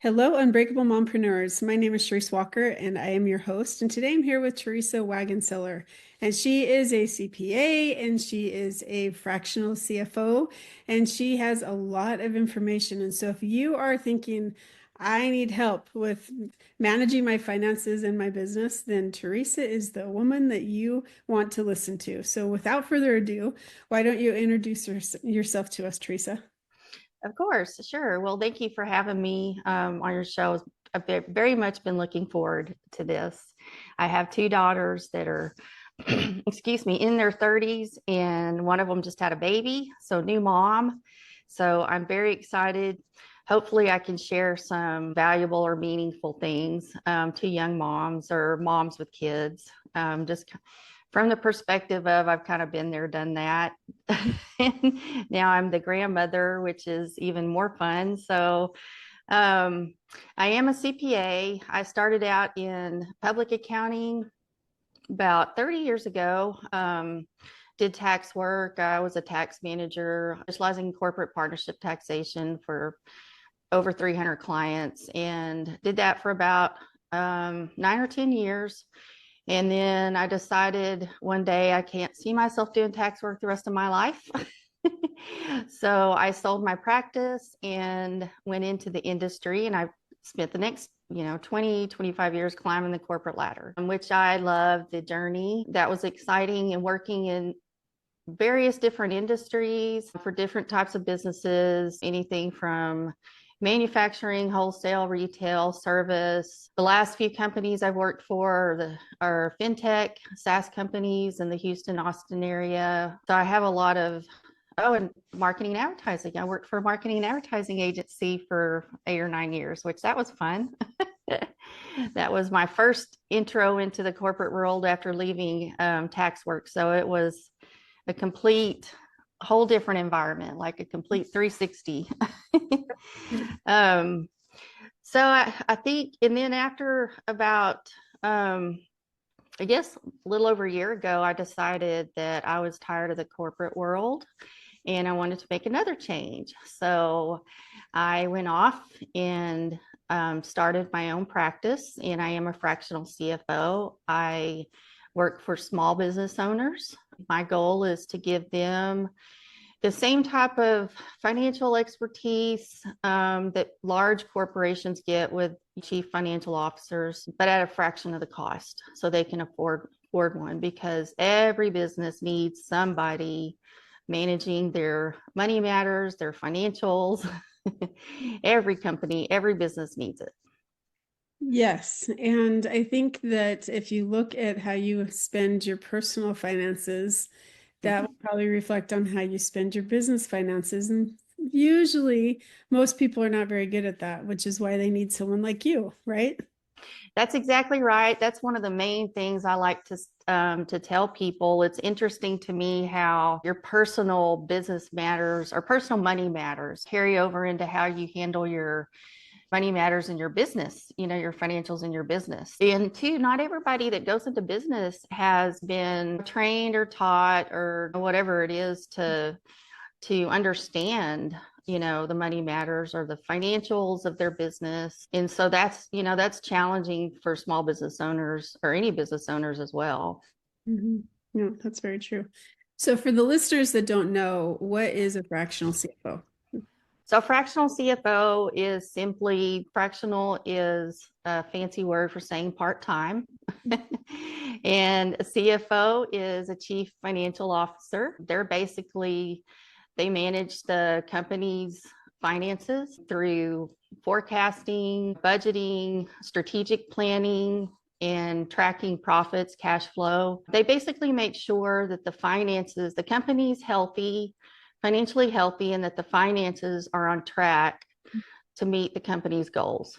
Hello, Unbreakable Mompreneurs. My name is Teresa Walker, and I am your host. And today I'm here with Teresa Wagonseller. And she is a CPA and she is a fractional CFO, and she has a lot of information. And so if you are thinking, I need help with managing my finances and my business, then Teresa is the woman that you want to listen to. So without further ado, why don't you introduce yourself to us, Teresa? Of course, sure. Well, thank you for having me on your show. I've very much been looking forward to this. I have two daughters that are, excuse me, in their 30s, and one of them just had a baby, so new mom. So I'm very excited. Hopefully, I can share some valuable or meaningful things to young moms or moms with kids. Just from the perspective of I've kind of been there, done that. And now I'm the grandmother, which is even more fun. So I am a CPA. I started out in public accounting about 30 years ago. Did tax work. I was a tax manager, specializing in corporate partnership taxation for over 300 clients, and did that for about 9 or 10 years. And then I decided one day I can't see myself doing tax work the rest of my life. So I sold my practice and went into the industry, and I spent the next 20 25 years climbing the corporate ladder, which I loved the journey. That was exciting, and working in various different industries for different types of businesses, anything from manufacturing, wholesale, retail, service. The last few companies I've worked for are fintech, SaaS companies in the Houston, Austin area. So I have a lot of, and marketing and advertising. I worked for a marketing and advertising agency for 8 or 9 years, which that was fun. That was my first intro into the corporate world after leaving tax work. So it was a complete whole different environment, like a complete 360. um, so I think, and then after about, I guess a little over a year ago, I decided that I was tired of the corporate world and I wanted to make another change. So I went off and started my own practice, and I am a fractional CFO. I work for small business owners. My goal is to give them the same type of financial expertise that large corporations get with chief financial officers, but at a fraction of the cost, so they can afford one, because every business needs somebody managing their money matters, their financials. Every company, every business needs it. Yes. And I think that if you look at how you spend your personal finances, that will probably reflect on how you spend your business finances. And usually, most people are not very good at that, which is why they need someone like you, right? That's exactly right. That's one of the main things I like to tell people. It's interesting to me how your personal business matters or personal money matters carry over into how you handle your money matters in your business, your financials in your business. And two, not everybody that goes into business has been trained or taught or whatever it is to understand the money matters or the financials of their business. And so that's challenging for small business owners or any business owners as well. Mm-hmm. No, that's very true. So, for the listeners that don't know, what is a fractional CFO? So fractional CFO is simply, fractional is a fancy word for saying part-time. And a CFO is a chief financial officer. They manage the company's finances through forecasting, budgeting, strategic planning, and tracking profits, cash flow. They basically make sure that the company's healthy, financially healthy, and that the finances are on track to meet the company's goals.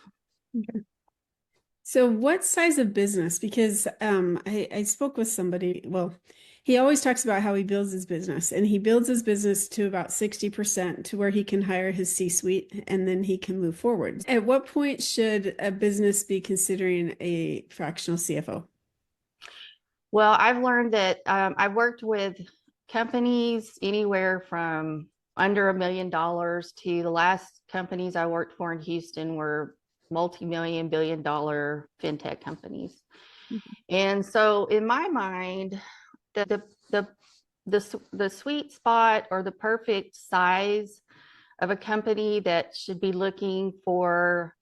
Okay. So, what size of business? Because I spoke with somebody, well, he always talks about how he builds his business, and he builds his business to about 60% to where he can hire his C-suite and then he can move forward. At what point should a business be considering a fractional CFO? Well, I've learned that I've worked with companies anywhere from under $1 million to the last companies I worked for in Houston were multi-million, billion-dollar fintech companies. Mhm. And so in my mind, the sweet spot or the perfect size of a company that should be looking for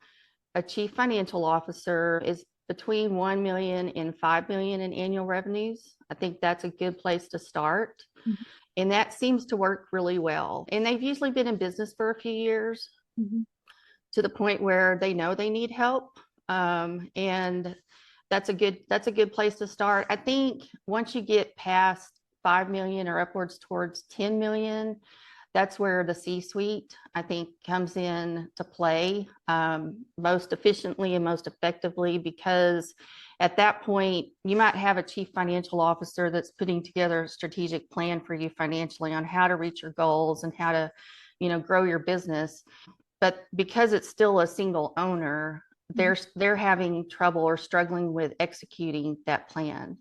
a chief financial officer is between 1 million and 5 million in annual revenues. I think that's a good place to start. And that seems to work really well. And they've usually been in business for a few years Mhm. to the point where they know they need help. And that's a good place to start. I think once you get past 5 million or upwards towards 10 million, that's where the C-suite, I think, comes in to play most efficiently and most effectively, because at that point, you might have a chief financial officer that's putting together a strategic plan for you financially on how to reach your goals and how to, grow your business. But because it's still a single owner, they're having trouble or struggling with executing that plan.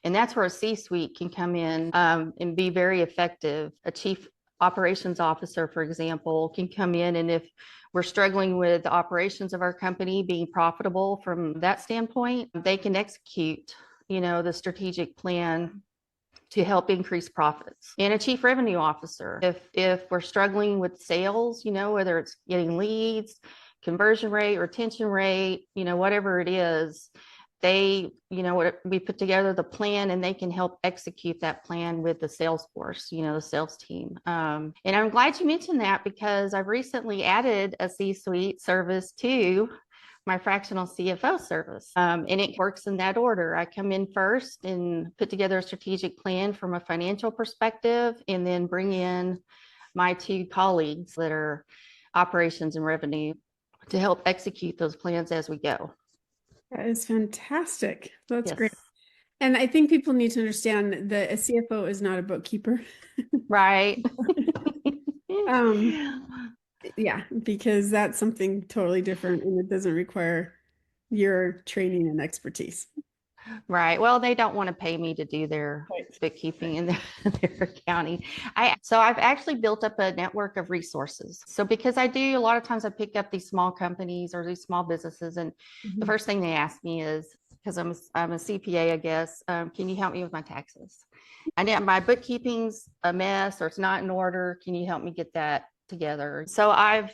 And that's where a C-suite can come in and be very effective. A chief operations officer, for example, can come in, and if we're struggling with the operations of our company being profitable from that standpoint, they can execute, the strategic plan to help increase profits. And a chief revenue officer, if we're struggling with sales, whether it's getting leads, conversion rate, retention rate, whatever it is, we put together the plan and they can help execute that plan with the sales force, the sales team. And I'm glad you mentioned that, because I've recently added a C-suite service to my fractional CFO service. And it works in that order. I come in first and put together a strategic plan from a financial perspective, and then bring in my two colleagues that are operations and revenue to help execute those plans as we go. That is fantastic. That's Yes. great. And I think people need to understand that a CFO is not a bookkeeper. Right. Um, yeah, because that's something totally different and it doesn't require your training and expertise. Right. Well, they don't want to pay me to do their Right. bookkeeping and their accounting. I've actually built up a network of resources. So because I do, a lot of times I pick up these small companies or these small businesses, and the Mhm. first thing they ask me is, because I'm a CPA, I guess, can you help me with my taxes? I know my bookkeeping's a mess or it's not in order. Can you help me get that together? So I've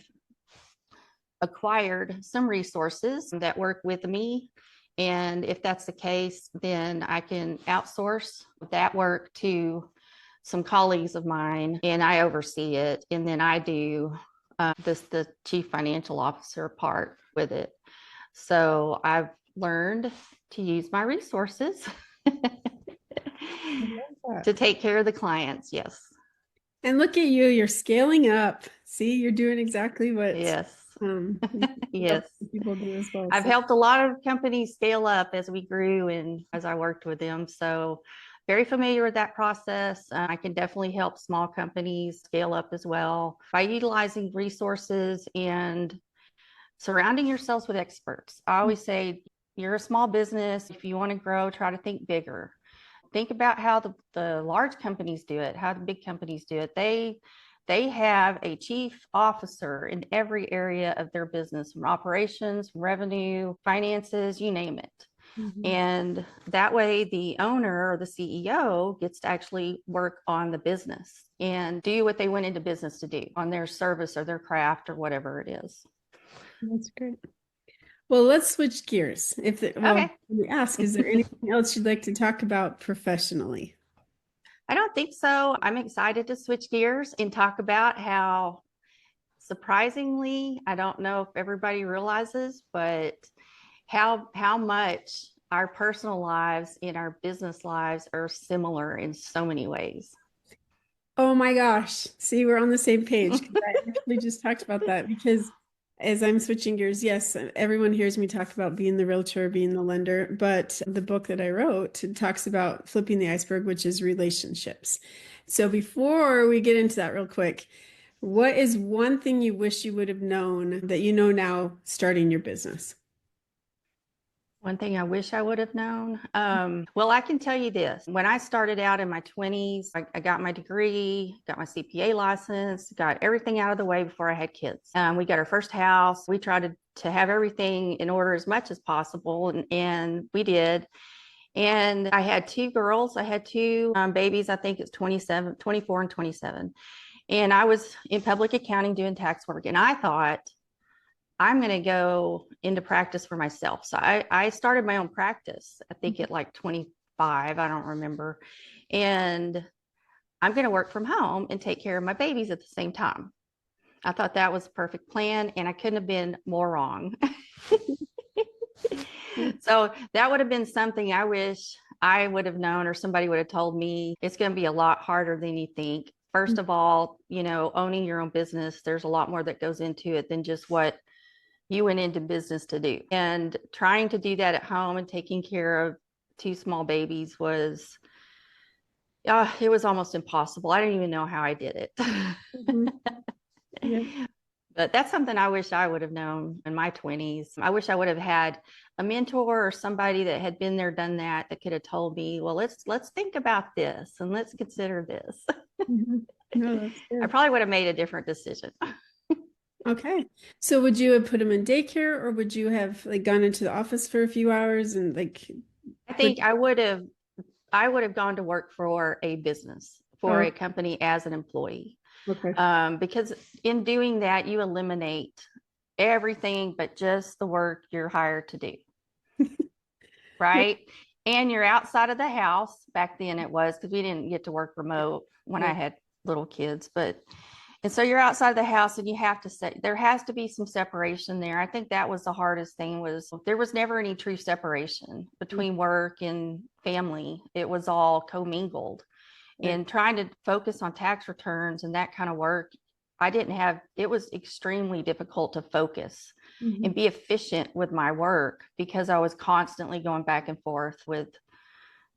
acquired some resources that work with me. And if that's the case, then I can outsource that work to some colleagues of mine, and I oversee it. And then I do the chief financial officer part with it. So I've learned to use my resources I love that. to take care of the clients. Yes. And look at you, you're scaling up. See, you're doing exactly what Yes. you help Yes. people do as well. I've So helped a lot of companies scale up as we grew and as I worked with them. So very familiar with that process. I can definitely help small companies scale up as well by utilizing resources and surrounding yourselves with experts. I always say, you're a small business. If you want to grow, try to think bigger. Think about how the large companies do it, how the big companies do it. They have a chief officer in every area of their business, from operations, revenue, finances, you name it. mhm. And that way the owner or the CEO gets to actually work on the business and do what they went into business to do on their service or their craft or whatever it is. That's great. Well, let's switch gears. Okay. Let me ask, is there anything else you'd like to talk about professionally? I don't think so. I'm excited to switch gears and talk about how, surprisingly, I don't know if everybody realizes, but how much our personal lives and our business lives are similar in so many ways. Oh my gosh. See, we're on the same page because I actually just talked about that because as I'm switching gears, yes, everyone hears me talk about being the realtor, being the lender, but the book that I wrote talks about flipping the iceberg, which is relationships. So before we get into that real quick, what is one thing you wish you would have known that you know now starting your business? One thing I wish I would have known. Well, I can tell you this. When I started out in my 20s, I got my degree, got my CPA license, got everything out of the way before I had kids. We got our first house. We tried to have everything in order as much as possible, and we did. And I had two girls. I had two babies. I think it's 27, 24 and 27. And I was in public accounting doing tax work. And I thought, I'm going to go into practice for myself. So I started my own practice, I think at like 25, I don't remember. And I'm going to work from home and take care of my babies at the same time. I thought that was a perfect plan, and I couldn't have been more wrong. So that would have been something I wish I would have known, or somebody would have told me. It's going to be a lot harder than you think. First of all, owning your own business, there's a lot more that goes into it than just what you went into business to do. And trying to do that at home and taking care of two small babies it was almost impossible. I didn't even know how I did it. Mm-hmm. Yeah. But that's something I wish I would have known in my 20s. I wish I would have had a mentor or somebody that had been there, done that could have told me, well, let's think about this and let's consider this. Mm-hmm. No, that's good. I probably would have made a different decision. Okay. So would you have put him in daycare, or would you have like gone into the office for a few hours and like I think I would have gone to work for a business, for a company as an employee. Okay. Because in doing that, you eliminate everything but just the work you're hired to do. Right. And you're outside of the house. Back then it was, because we didn't get to work remote when I had little kids, and so you're outside the house, and you have to say there has to be some separation there. I think that was the hardest thing, was there was never any true separation between work and family. It was all commingled. And trying to focus on tax returns and that kind of work, it was extremely difficult to focus and be efficient with my work, because I was constantly going back and forth with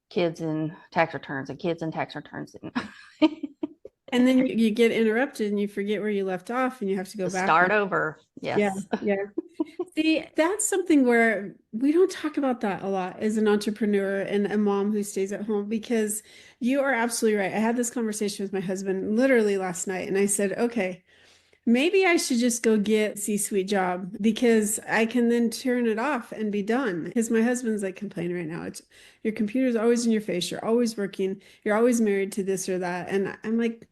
kids and tax returns and kids and tax returns. And then you get interrupted and you forget where you left off and you have to go back. Start over. Yes. Yeah. See, that's something where we don't talk about that a lot as an entrepreneur and a mom who stays at home, because you are absolutely right. I had this conversation with my husband literally last night, and I said, okay, maybe I should just go get a C-suite job, because I can then turn it off and be done. Because my husband's like complaining right now. It's your computer's always in your face. You're always working. You're always married to this or that. And I'm like,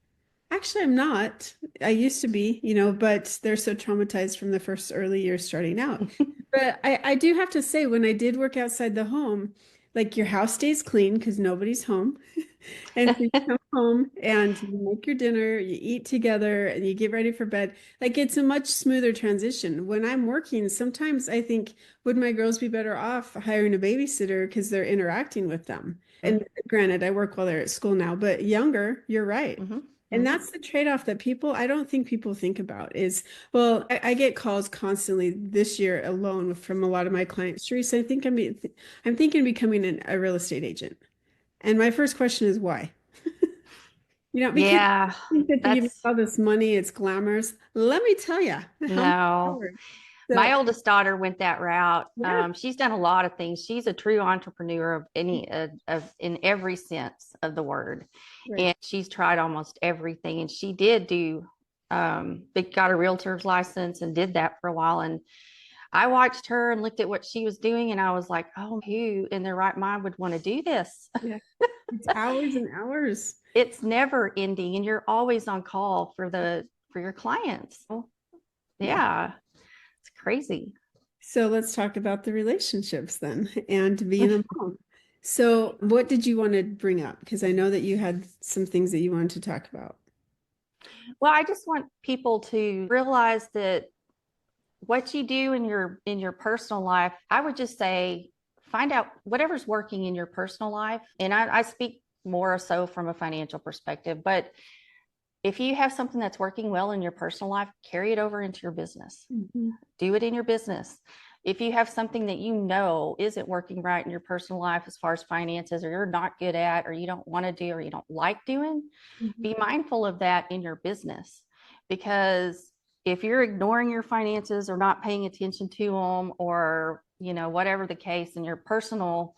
actually, I'm not. I used to be, but they're so traumatized from the first early years starting out. But I do have to say, when I did work outside the home, like your house stays clean because nobody's home. And so you come home and you make your dinner, you eat together, and you get ready for bed. Like it's a much smoother transition. When I'm working, sometimes I think, would my girls be better off hiring a babysitter because they're interacting with them? And granted, I work while they're at school now, but younger, you're right. And that's the trade-off that I don't think people think about is, well, I get calls constantly this year alone from a lot of my clients. Teresa, I'm thinking of becoming a real estate agent. And my first question is why? Because Yeah, I think that you make all this money, it's glamorous. Let me tell you. No. My oldest daughter went that route. Yeah. She's done a lot of things. She's a true entrepreneur in every sense of the word. Right. And she's tried almost everything. And she did got a realtor's license and did that for a while. And I watched her and looked at what she was doing, and I was like, oh, who in their right mind would want to do this? Yeah. It's hours and hours. It's never ending, and you're always on call for your clients. Yeah. It's crazy. So let's talk about the relationships then and being a mom. So what did you want to bring up? Because I know that you had some things that you wanted to talk about. Well, I just want people to realize that what you do in your personal life, I would just say, find out whatever's working in your personal life. And I speak more so from a financial perspective, but if you have something that's working well in your personal life, carry it over into your business. Do it in your business. If you have something that isn't working right in your personal life as far as finances, or you're not good at, or you don't want to do, or you don't like doing, be mindful of that in your business. Because if you're ignoring your finances or not paying attention to them, or whatever the case in your personal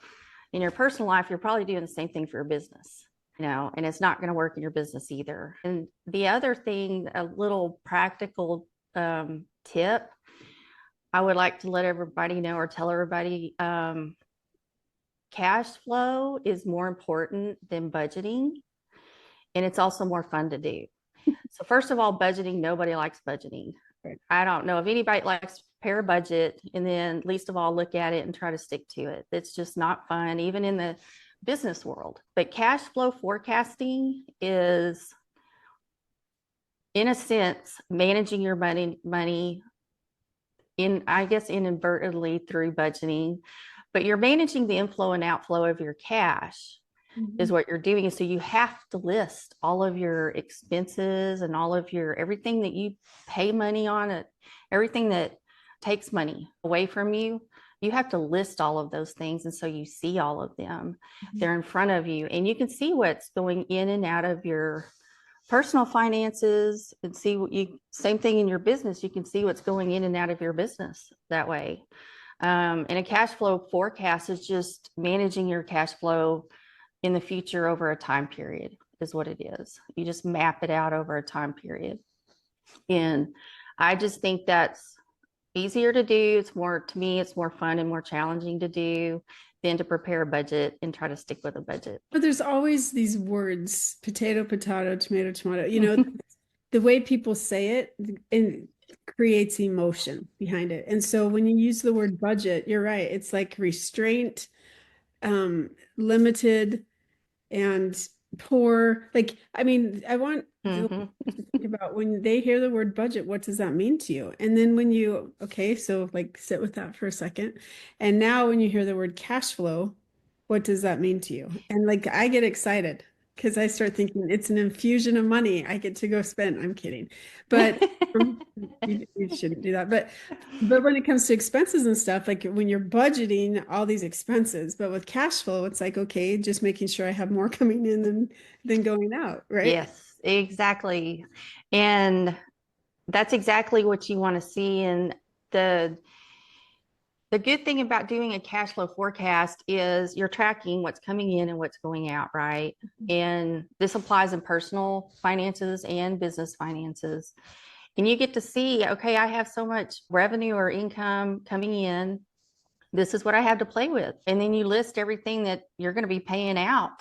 life, you're probably doing the same thing for your business, and it's not going to work in your business either. And the other thing, a little practical tip I would like to let everybody know or tell everybody, cash flow is more important than budgeting, and it's also more fun to do. So first of all, budgeting, nobody likes budgeting. I don't know if anybody likes to prepare a budget and then least of all look at it and try to stick to it. It's just not fun, even in the business world. But cash flow forecasting is, in a sense, managing your money I guess inadvertently through budgeting, but you're managing the inflow and outflow of your cash is what you're doing. So you have to list all of your expenses and all of your everything that you pay money on it, everything that takes money away from you. You have to list all of those things. And so you see all of them. They're in front of you, and you can see what's going in and out of your personal finances and see same thing in your business. You can see what's going in and out of your business that way. And a cash flow forecast is just managing your cash flow in the future over a time period is what it is. You just map it out over a time period. And I just think that's easier to do. To me, it's more fun and more challenging to do than to prepare a budget and try to stick with a budget. But there's always these words, potato, potato, tomato, tomato, the way people say it, and creates emotion behind it. And so when you use the word budget, you're right. It's like restraint, limited, and poor. Like, I mean, I want to think about when they hear the word budget, what does that mean to you? And then when so like sit with that for a second. And now when you hear the word cash flow, what does that mean to you? And like, I get excited because I start thinking it's an infusion of money I get to go spend. I'm kidding, but you shouldn't do that. But when it comes to expenses and stuff, like when you're budgeting all these expenses, but with cash flow, it's like, okay, just making sure I have more coming in than going out, right? Yes, exactly. And that's exactly what you want to see. And the good thing about doing a cash flow forecast is you're tracking what's coming in and what's going out, right? And this applies in personal finances and business finances. And you get to see, okay, I have so much revenue or income coming in. This is what I have to play with. And then you list everything that you're going to be paying out.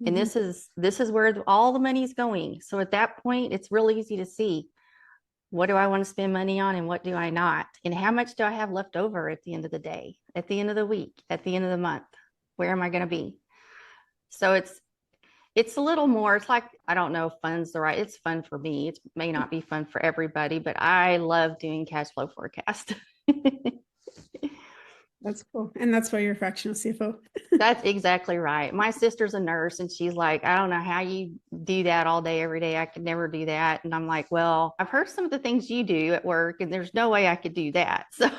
And this is where all the money is going. So at that point, it's real easy to see, what do I want to spend money on and what do I not? And how much do I have left over at the end of the day, at the end of the week, at the end of the month? Where am I going to be? So it's a little more, it's like, I don't know if fun's it's fun for me. It may not be fun for everybody, but I love doing cash flow forecast. That's cool. And that's why you're a fractional CFO. That's exactly right. My sister's a nurse and she's like, I don't know how you do that all day, every day. I could never do that. And I'm like, well, I've heard some of the things you do at work and there's no way I could do that. So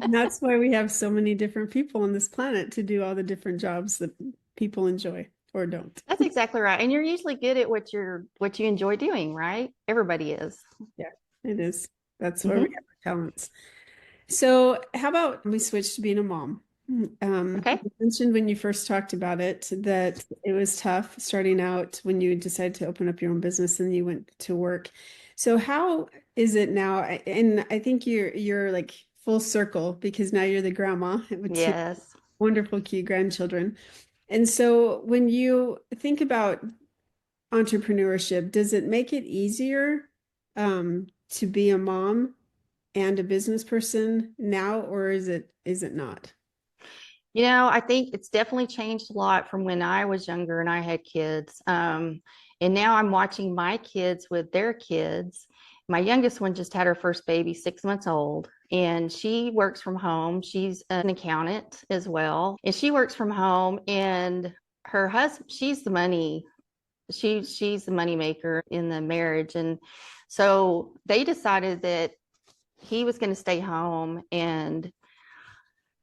and that's why we have so many different people on this planet to do all the different jobs that people enjoy or don't. That's exactly right. And you're usually good at what you enjoy doing, right? Everybody is. Yeah, it is. That's where we have our talents. So how about we switch to being a mom? Okay. You mentioned when you first talked about it that it was tough starting out when you decided to open up your own business and you went to work. So how is it now? And I think you're like full circle because now you're the grandma with two wonderful, cute grandchildren. And so when you think about entrepreneurship, does it make it easier to be a mom and a business person now, or is it not? I think it's definitely changed a lot from when I was younger and I had kids. And now I'm watching my kids with their kids. My youngest one just had her first baby, 6 months old, and she works from home. She's an accountant as well. And she works from home, and her husband, she's the money maker in the marriage. And so they decided that he was going to stay home and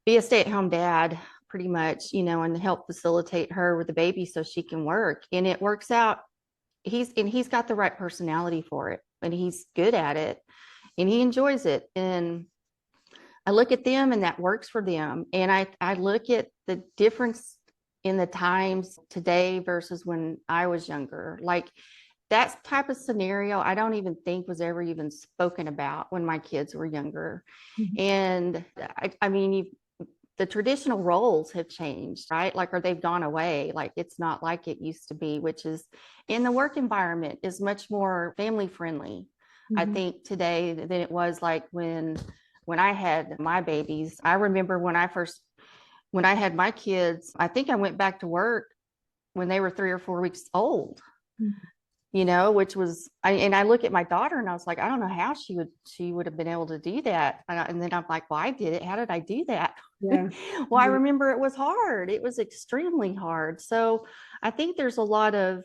be a stay-at-home dad pretty much, and help facilitate her with the baby so she can work. And it works out. He's got the right personality for it, and he's good at it, and he enjoys it. And I look at them and that works for them. And I look at the difference in the times today versus when I was younger. Like that type of scenario, I don't even think was ever even spoken about when my kids were younger. Mhm. And I mean, the traditional roles have changed, right? Like, or they've gone away. Like, it's not like it used to be, which is in the work environment is much more family friendly, I Mhm. think, today than it was like when I had my babies. I remember when I had my kids, I think I went back to work when they were 3 or 4 weeks old, Mhm. which was and I look at my daughter and I was like, I don't know how she would have been able to do that. And then I'm like, well, I did it. How did I do that? Yeah. Well, I remember it was hard. It was extremely hard. So I think there's a lot of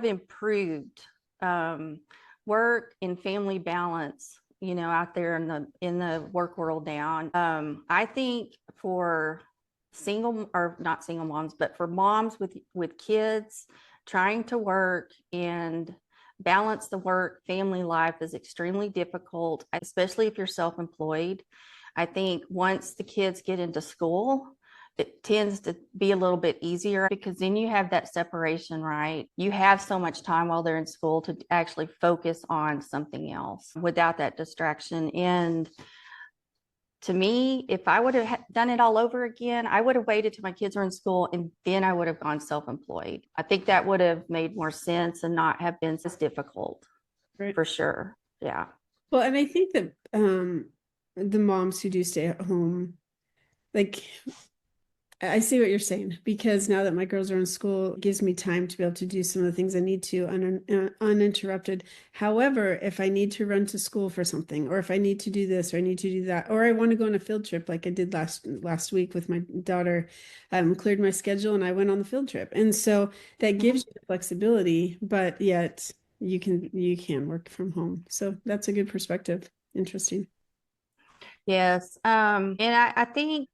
improved um, work and family balance, out there in the work world now. I think for single or not single moms, but for moms with kids trying to work and balance the work family life is extremely difficult, especially if you're self-employed. I think once the kids get into school, it tends to be a little bit easier because then you have that separation, right? You have so much time while they're in school to actually focus on something else without that distraction. And to me, if I would have done it all over again, I would have waited till my kids were in school and then I would have gone self-employed. I think that would have made more sense and not have been as difficult, Right. for sure. Yeah. Well, and I think that the moms who do stay at home, like I see what you're saying because now that my girls are in school, it gives me time to be able to do some of the things I need to uninterrupted. However, if I need to run to school for something, or if I need to do this, or I need to do that, or I want to go on a field trip like I did last week with my daughter, cleared my schedule and I went on the field trip. And so that Mhm. gives you the flexibility, but yet you can work from home. So that's a good perspective. Interesting. Yes. And I think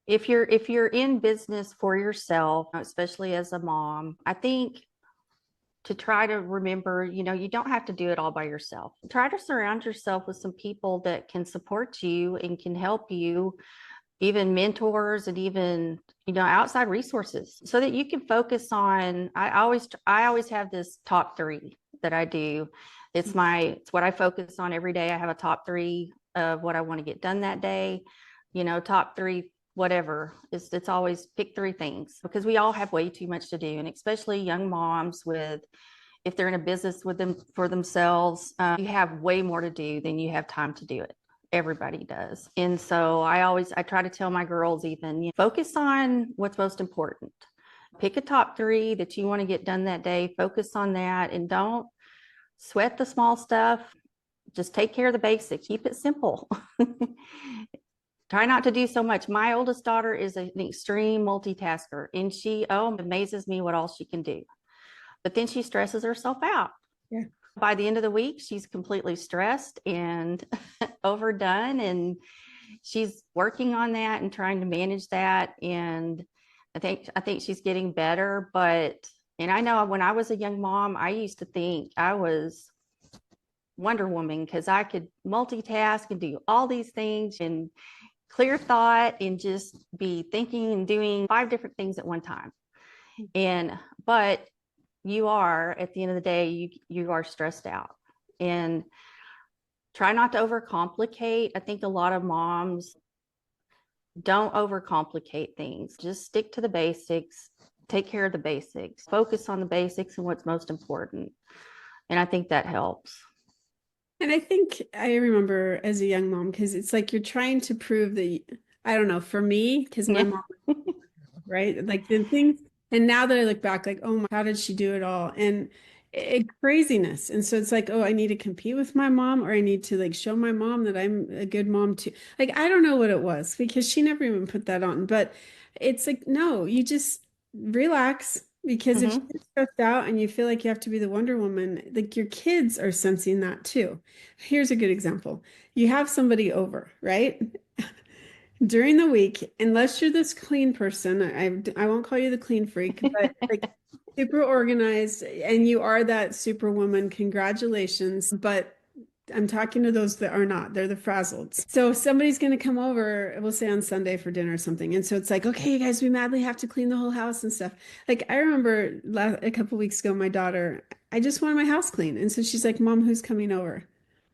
if you're in business for yourself, especially as a mom, I think to try to remember, you don't have to do it all by yourself. Try to surround yourself with some people that can support you and can help you, even mentors and even, outside resources so that you can focus on. I always have this top three that I do. It's what I focus on every day. I have a top three of what I want to get done that day, top three, whatever. It's always pick three things because we all have way too much to do. And especially young moms if they're in a business with them for themselves, you have way more to do than you have time to do it. Everybody does. And so I try to tell my girls, even, focus on what's most important. Pick a top three that you want to get done that day, focus on that, and don't sweat the small stuff. Just take care of the basics, keep it simple. Try not to do so much. My oldest daughter is an extreme multitasker, and she amazes me what all she can do. But then she stresses herself out. Yeah. By the end of the week, she's completely stressed and overdone, and she's working on that and trying to manage that. And I think she's getting better. And I know when I was a young mom, I used to think I was Wonder Woman because I could multitask and do all these things and clear thought and just be thinking and doing 5 different things at one time. But you are, at the end of the day, you are stressed out. And try not to overcomplicate. I think a lot of moms don't overcomplicate things. Just stick to the basics, take care of the basics, focus on the basics and what's most important. And I think that helps. And I think I remember as a young mom, because it's like you're trying to prove that, I don't know, for me, because my Yeah. mom, right? Like the things, and now that I look back, like, oh my, how did she do it all? And craziness. And so it's like, oh, I need to compete with my mom, or I need to like show my mom that I'm a good mom too. Like, I don't know what it was because she never even put that on. But it's like, no, you just relax. Because if you Mm-hmm. get stressed out and you feel like you have to be the Wonder Woman, like your kids are sensing that too. Here's a good example. You have somebody over, right? During the week, unless you're this clean person, I won't call you the clean freak, but like super organized and you are that superwoman, congratulations. But I'm talking to those that are not. They're the frazzleds. So somebody's going to come over, we'll say on Sunday for dinner or something. And so it's like, okay, you guys, we madly have to clean the whole house and stuff. Like I remember a couple weeks ago, my daughter, I just wanted my house clean. And so she's like, Mom, who's coming over?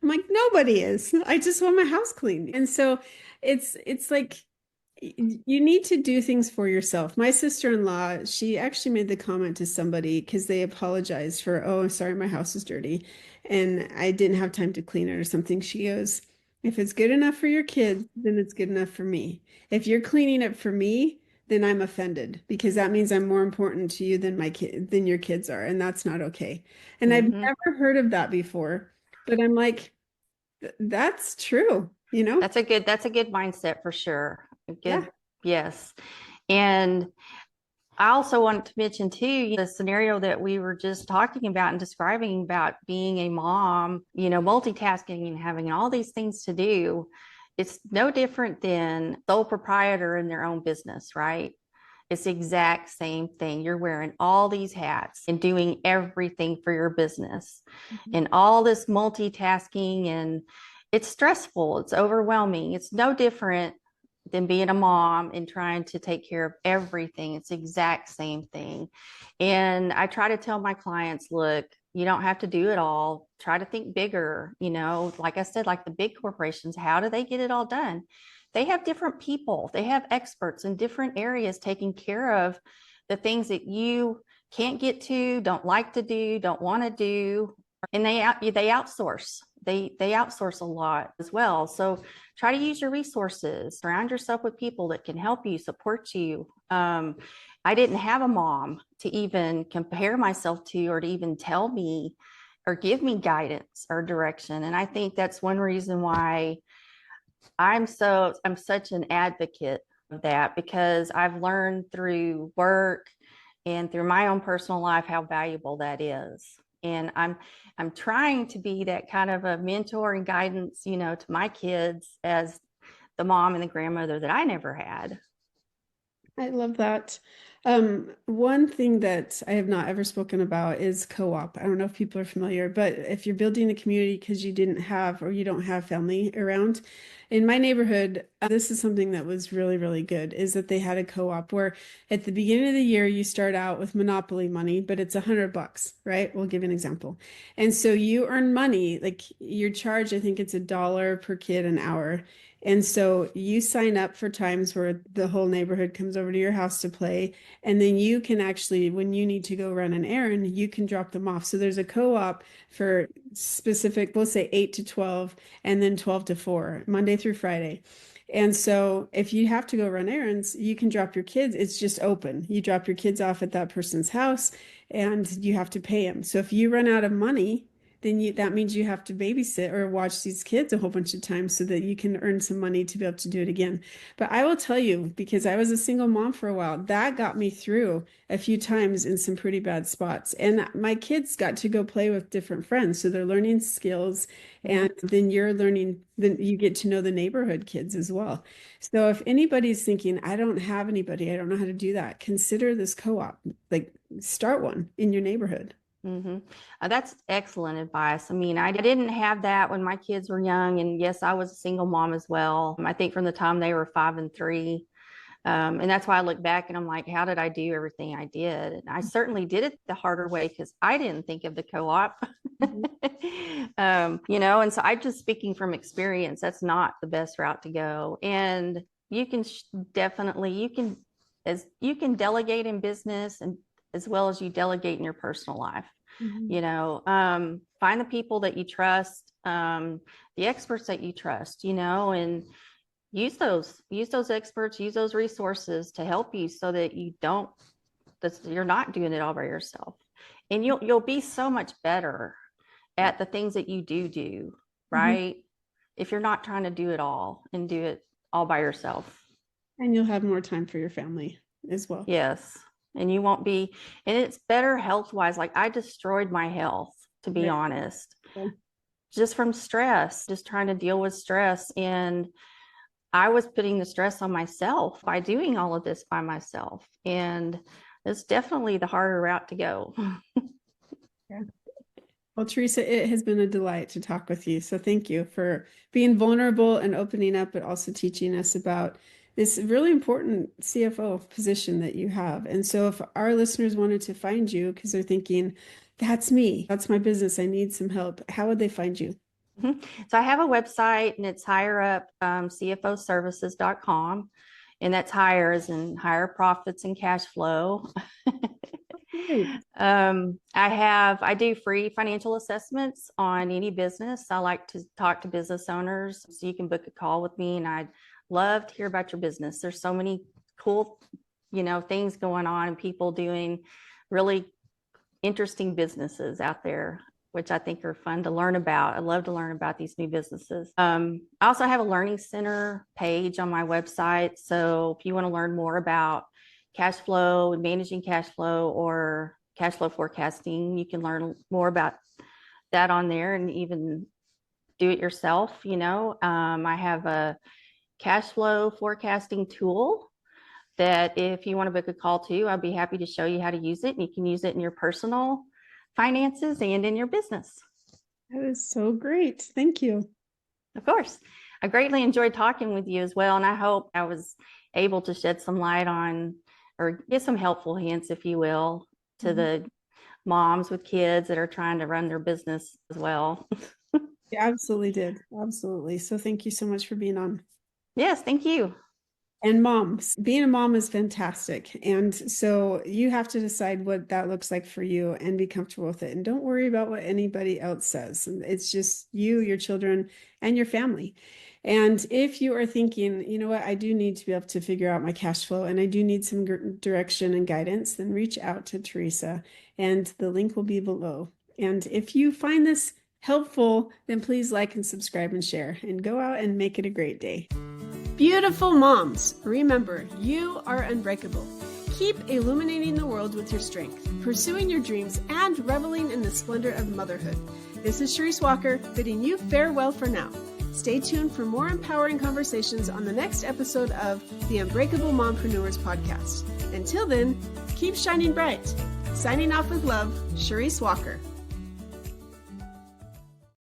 I'm like, nobody is. I just want my house clean. And so it's like you need to do things for yourself. My sister-in-law, she actually made the comment to somebody because they apologized for, oh, I'm sorry, my house is dirty and I didn't have time to clean it or something. She goes, if it's good enough for your kids, then it's good enough for me. If you're cleaning it for me, then I'm offended because that means I'm more important to you than than your kids are, and that's not okay. And I've Hmm. never heard of that before, but I'm like, That's true, you know? That's a good mindset for sure. A Yeah. good, yes. And I also want to mention too, the scenario that we were just talking about and describing about being a mom, multitasking and having all these things to do. It's no different than sole proprietor in their own business, right? It's the exact same thing. You're wearing all these hats and doing everything for your business Mhm. and all this multitasking, and it's stressful. It's overwhelming. It's no different than being a mom and trying to take care of everything. It's the exact same thing. And I try to tell my clients, look, you don't have to do it all. Try to think bigger. Like I said, like the big corporations, how do they get it all done? They have different people, they have experts in different areas taking care of the things that you can't get to, don't like to do, don't want to do. And they outsource. They outsource a lot as well. So try to use your resources. Surround yourself with people that can help you, support you. I didn't have a mom to even compare myself to or to even tell me or give me guidance or direction. And I think that's one reason why I'm such an advocate of that, because I've learned through work and through my own personal life how valuable that is. And I'm trying to be that kind of a mentor and guidance, to my kids as the mom and the grandmother that I never had. I love that. One thing that I have not ever spoken about is co-op. I don't know if people are familiar, but if you're building a community because you didn't have or you don't have family around, in my neighborhood, this is something that was really, really good, is that they had a co-op where at the beginning of the year you start out with Monopoly money, but it's $100, right? We'll give you an example. And so you earn money, like you're charged, I think it's $1 per kid an hour. And so you sign up for times where the whole neighborhood comes over to your house to play. And then you can actually, when you need to go run an errand, you can drop them off. So there's a co-op for specific, we'll say 8 to 12, and then 12 to 4, Monday through Friday. And so if you have to go run errands, you can drop your kids. It's just open. You drop your kids off at that person's house and you have to pay them. So if you run out of money, then that means you have to babysit or watch these kids a whole bunch of times so that you can earn some money to be able to do it again. But I will tell you, because I was a single mom for a while, that got me through a few times in some pretty bad spots. And my kids got to go play with different friends. So they're learning skills. Mhm. And then you're learning, then you get to know the neighborhood kids as well. So if anybody's thinking, I don't have anybody, I don't know how to do that, consider this co-op. Like start one in your neighborhood. Mm-hmm. That's excellent advice. I mean, I didn't have that when my kids were young. And yes, I was a single mom as well. I think from the time they were 5 and 3. And that's why I look back and I'm like, how did I do everything I did? And I certainly did it the harder way because I didn't think of the co-op. Mhm. And so I'm just speaking from experience. That's not the best route to go. And you can definitely, as you can delegate in business and as well as you delegate in your personal life. Mhm. Find the people that you trust, the experts that you trust, and use those experts, use those resources to help you so that you're not doing it all by yourself. And you'll be so much better at the things that you do, Mhm. right? If you're not trying to do it all and do it all by yourself. And you'll have more time for your family as well. Yes. And you won't be, and it's better health wise. Like I destroyed my health, to be Right. honest, So, just from stress, just trying to deal with stress. And I was putting the stress on myself by doing all of this by myself. And it's definitely the harder route to go. yeah. Well, Teresa, it has been a delight to talk with you. So thank you for being vulnerable and opening up, but also teaching us about this really important CFO position that you have. And so if our listeners wanted to find you because they're thinking, that's me, that's my business, I need some help, how would they find you? So I have a website and it's higher up, cfoservices.com. And that's higher as in higher profits and cash flow. Great. I do free financial assessments on any business. I like to talk to business owners, so you can book a call with me, and I'd love to hear about your business. There's so many cool, things going on and people doing really interesting businesses out there, which I think are fun to learn about. I love to learn about these new businesses. I also have a learning center page on my website. So if you want to learn more about cash flow and managing cash flow or cash flow forecasting, you can learn more about that on there and even do it yourself. I have a cash flow forecasting tool that if you want to book a call to, I'd be happy to show you how to use it. And you can use it in your personal finances and in your business. That is so great. Thank you. Of course. I greatly enjoyed talking with you as well. And I hope I was able to shed some light on or get some helpful hints, if you will, to the moms with kids that are trying to run their business as well. You absolutely did. Absolutely. So thank you so much for being on. Yes, thank you. And moms, being a mom is fantastic. And so you have to decide what that looks like for you and be comfortable with it. And don't worry about what anybody else says. It's just you, your children, and your family. And if you are thinking, you know what, I do need to be able to figure out my cash flow and I do need some direction and guidance, then reach out to Teresa and the link will be below. And if you find this helpful, then please like and subscribe and share and go out and make it a great day. Beautiful moms, remember, you are unbreakable. Keep illuminating the world with your strength, pursuing your dreams, and reveling in the splendor of motherhood. This is Teresa Walker, bidding you farewell for now. Stay tuned for more empowering conversations on the next episode of the Unbreakable Mompreneurs podcast. Until then, keep shining bright. Signing off with love, Teresa Walker.